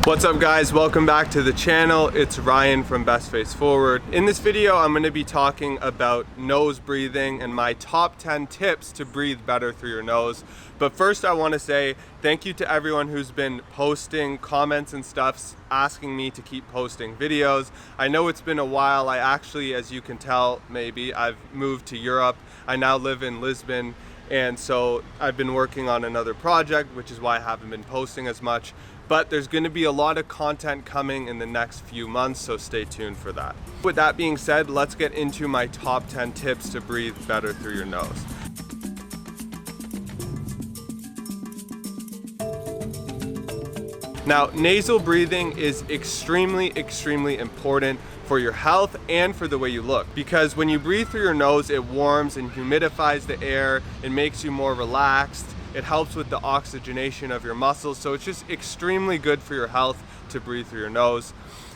What's up guys, welcome back to the channel. It's Ryan from Best Face Forward. In this video, I'm going to be talking about nose breathing and my top 10 tips to breathe better through your nose. But first I want to say thank you to everyone who's been posting comments and stuff asking me to keep posting videos. I know it's been a while. I actually, as you can tell, maybe I've moved to Europe. I now live in Lisbon. And so I've been working on another project, which is why I haven't been posting as much. But there's going to be a lot of content coming in the next few months, so stay tuned for that. With that being said, let's get into my top 10 tips to breathe better through your nose. Now, nasal breathing is extremely important for your health and for the way you look, because when you breathe through your nose, it warms and humidifies the air, it makes you more relaxed, it helps with the oxygenation of your muscles, so it's just extremely good for your health to breathe through your nose.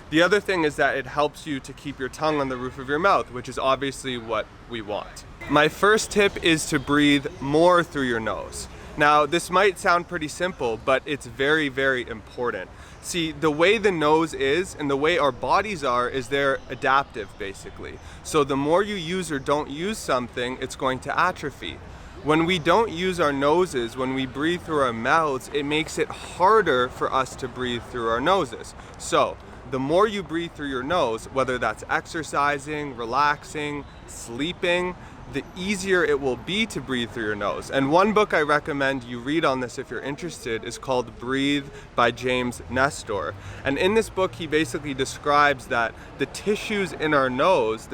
The other thing is that it helps you to keep your tongue on the roof of your mouth, which is obviously what we want. My first tip is to breathe more through your nose. Now, this might sound pretty simple, but it's very important. See, the way the nose is and the way our bodies are is they're adaptive, basically. So the more you use or don't use something, it's going to atrophy. When we don't use our noses, when we breathe through our mouths, it makes it harder for us to breathe through our noses. So the more you breathe through your nose, whether that's exercising, relaxing, sleeping, the easier it will be to breathe through your nose. And one book I recommend you read on this if you're interested is called Breathe by James Nestor. And in this book, he basically describes that the tissue in our nose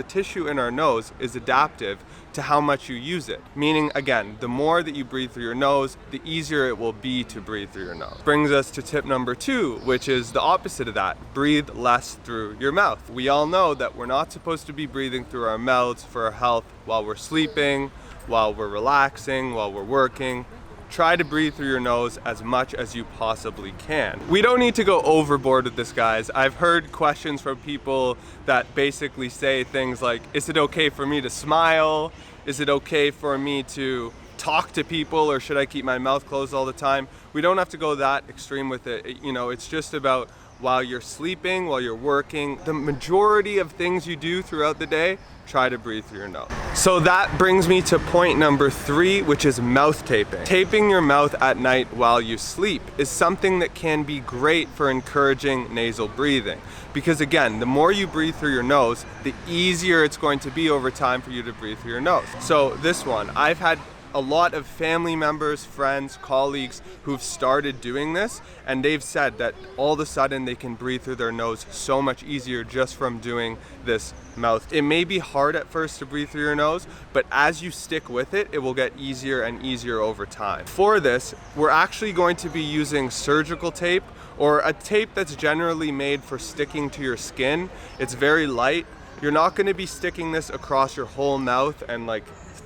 is adaptive to how much you use it. Meaning, again, the more that you breathe through your nose, the easier it will be to breathe through your nose. Brings us to tip number 2, which is the opposite of that. Breathe less through your mouth. We all know that we're not supposed to be breathing through our mouths for our health while we're sleeping, while we're relaxing, while we're working. Try to breathe through your nose as much as you possibly can. We don't need to go overboard with this, guys. I've heard questions from people that basically say things like, is it okay for me to smile? Is it okay for me to talk to people, or should I keep my mouth closed all the time? We don't have to go that extreme with it. You know, it's just about while you're sleeping, while you're working, the majority of things you do throughout the day, try to breathe through your nose. So that brings me to point number 3, which is mouth taping. Taping your mouth at night while you sleep is something that can be great for encouraging nasal breathing. Because again, the more you breathe through your nose, the easier it's going to be over time for you to breathe through your nose. So this one, I've had a lot of family members, friends, colleagues who've started doing this, and they've said that all of a sudden they can breathe through their nose so much easier just from doing this mouth. It may be hard at first to breathe through your nose, but as you stick with it, it will get easier and easier over time. For this, we're actually going to be using surgical tape, or a tape that's generally made for sticking to your skin. It's very light. You're not going to be sticking this across your whole mouth and like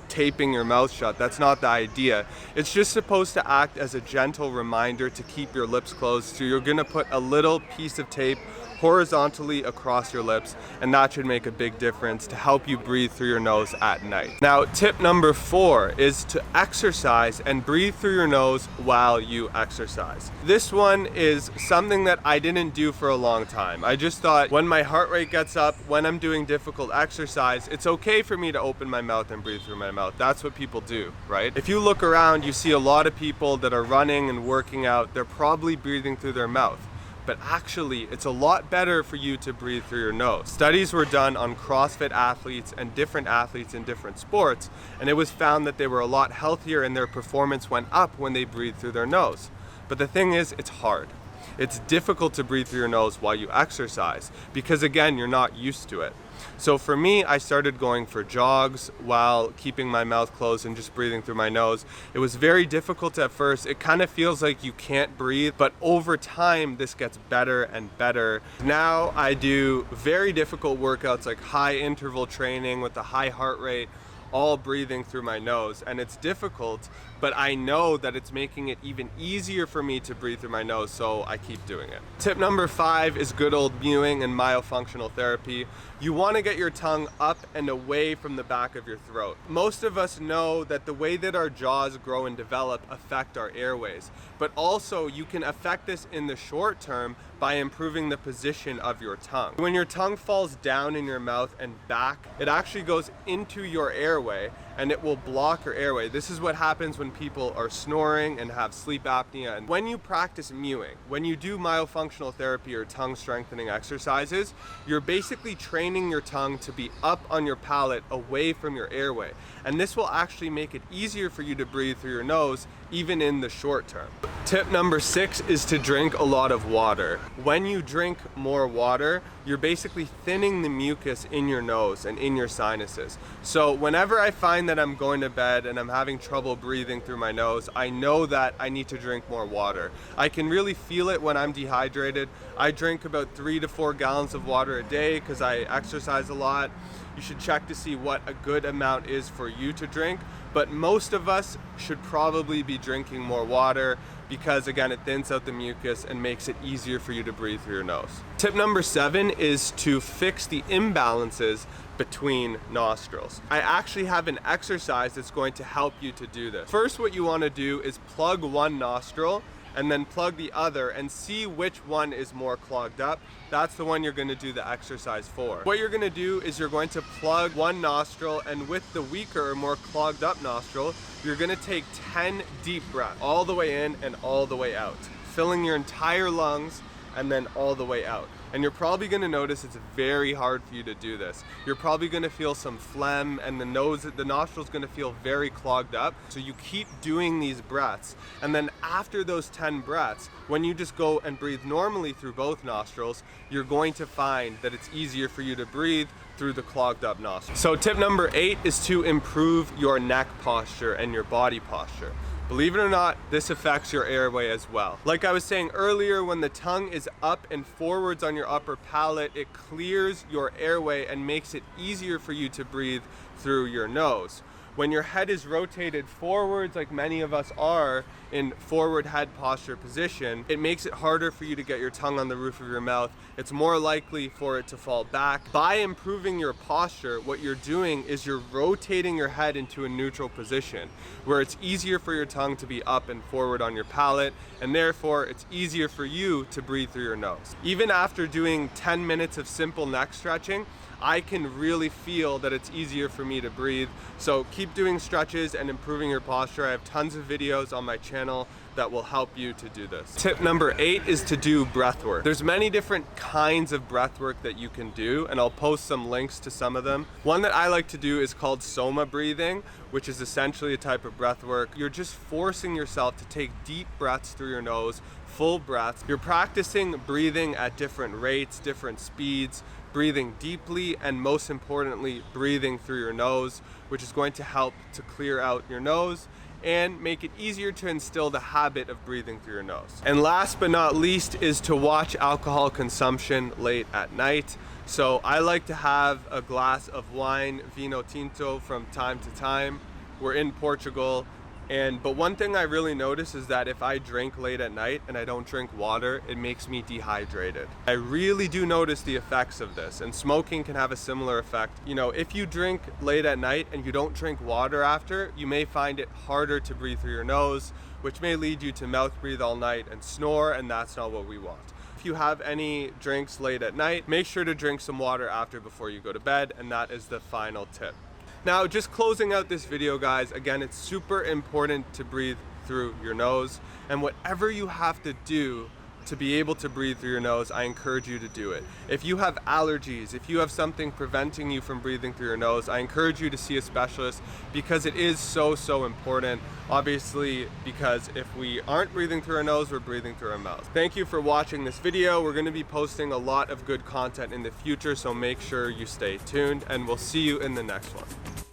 taping your mouth shut. That's not the idea. It's just supposed to act as a gentle reminder to keep your lips closed. So you're gonna put a little piece of tape horizontally across your lips, and that should make a big difference to help you breathe through your nose at night. Now, tip number 4 is to exercise and breathe through your nose while you exercise. This one is something that I didn't do for a long time. I just thought when my heart rate gets up, when I'm doing difficult exercise, it's okay for me to open my mouth and breathe through my mouth. That's what people do, right? If you look around, you see a lot of people that are running and working out, they're probably breathing through their mouth. But actually, it's a lot better for you to breathe through your nose. Studies were done on CrossFit athletes and different athletes in different sports, and it was found that they were a lot healthier and their performance went up when they breathed through their nose. But the thing is, it's hard. It's difficult to breathe through your nose while you exercise because, again, you're not used to it. So for me, I started going for jogs while keeping my mouth closed and just breathing through my nose. It was very difficult at first. It kind of feels like you can't breathe, but over time, this gets better and better. Now I do very difficult workouts like high interval training with a high heart rate, all breathing through my nose, and it's difficult, but I know that it's making it even easier for me to breathe through my nose, so I keep doing it. Tip number 5 is good old mewing and myofunctional therapy. You want to get your tongue up and away from the back of your throat. Most of us know that the way that our jaws grow and develop affect our airways, but also you can affect this in the short term by improving the position of your tongue. When your tongue falls down in your mouth and back, it actually goes into your airway and it will block your airway. This is what happens when people are snoring and have sleep apnea. And when you practice mewing, when you do myofunctional therapy or tongue strengthening exercises, you're basically training your tongue to be up on your palate away from your airway. And this will actually make it easier for you to breathe through your nose, even in the short term. Tip number 6 is to drink a lot of water. When you drink more water, you're basically thinning the mucus in your nose and in your sinuses. So whenever I find that I'm going to bed and I'm having trouble breathing through my nose, I know that I need to drink more water. I can really feel it when I'm dehydrated. I drink about 3 to 4 gallons of water a day because I exercise a lot. You should check to see what a good amount is for you to drink, but most of us should probably be drinking more water because, again, it thins out the mucus and makes it easier for you to breathe through your nose. Tip number 7 is to fix the imbalances between nostrils. I actually have an exercise that's going to help you to do this. First, what you want to do is plug one nostril and then plug the other and see which one is more clogged up. That's the one you're going to do the exercise for. What you're going to do is you're going to plug one nostril, and with the weaker or more clogged up nostril, you're going to take 10 deep breaths all the way in and all the way out, filling your entire lungs and then all the way out. And you're probably going to notice it's very hard for you to do this. You're probably going to feel some phlegm and the nostril's going to feel very clogged up. So you keep doing these breaths. And then after those 10 breaths, when you just go and breathe normally through both nostrils, you're going to find that it's easier for you to breathe through the clogged up nostrils. So tip number 8 is to improve your neck posture and your body posture. Believe it or not, this affects your airway as well. Like I was saying earlier, when the tongue is up and forwards on your upper palate, it clears your airway and makes it easier for you to breathe through your nose. When your head is rotated forwards, like many of us are in forward head posture position, it makes it harder for you to get your tongue on the roof of your mouth. It's more likely for it to fall back. By improving your posture, what you're doing is you're rotating your head into a neutral position where it's easier for your tongue to be up and forward on your palate, and therefore it's easier for you to breathe through your nose. Even after doing 10 minutes of simple neck stretching, I can really feel that it's easier for me to breathe. So keep doing stretches and improving your posture. I have tons of videos on my channel that will help you to do this. Tip number 8 is to do breath work. There's many different kinds of breath work that you can do, and I'll post some links to some of them. One that I like to do is called soma breathing, which is essentially a type of breath work. You're just forcing yourself to take deep breaths through your nose, full breaths. You're practicing breathing at different rates, different speeds, breathing deeply, and most importantly, breathing through your nose, which is going to help to clear out your nose and make it easier to instill the habit of breathing through your nose. And last but not least is to watch alcohol consumption late at night. So I like to have a glass of wine, vino tinto, from time to time. We're in Portugal, but one thing I really notice is that if I drink late at night and I don't drink water, it makes me dehydrated. I really do notice the effects of this, and smoking can have a similar effect. You know, if you drink late at night and you don't drink water after, you may find it harder to breathe through your nose, which may lead you to mouth breathe all night and snore, and that's not what we want. If you have any drinks late at night, make sure to drink some water after before you go to bed, and that is the final tip. Now, just closing out this video, guys, again, it's super important to breathe through your nose, and whatever you have to do to be able to breathe through your nose, I encourage you to do it. If you have allergies, if you have something preventing you from breathing through your nose, I encourage you to see a specialist, because it is so important. Obviously, because if we aren't breathing through our nose, we're breathing through our mouth. Thank you for watching this video. We're going to be posting a lot of good content in the future, so make sure you stay tuned, and we'll see you in the next one.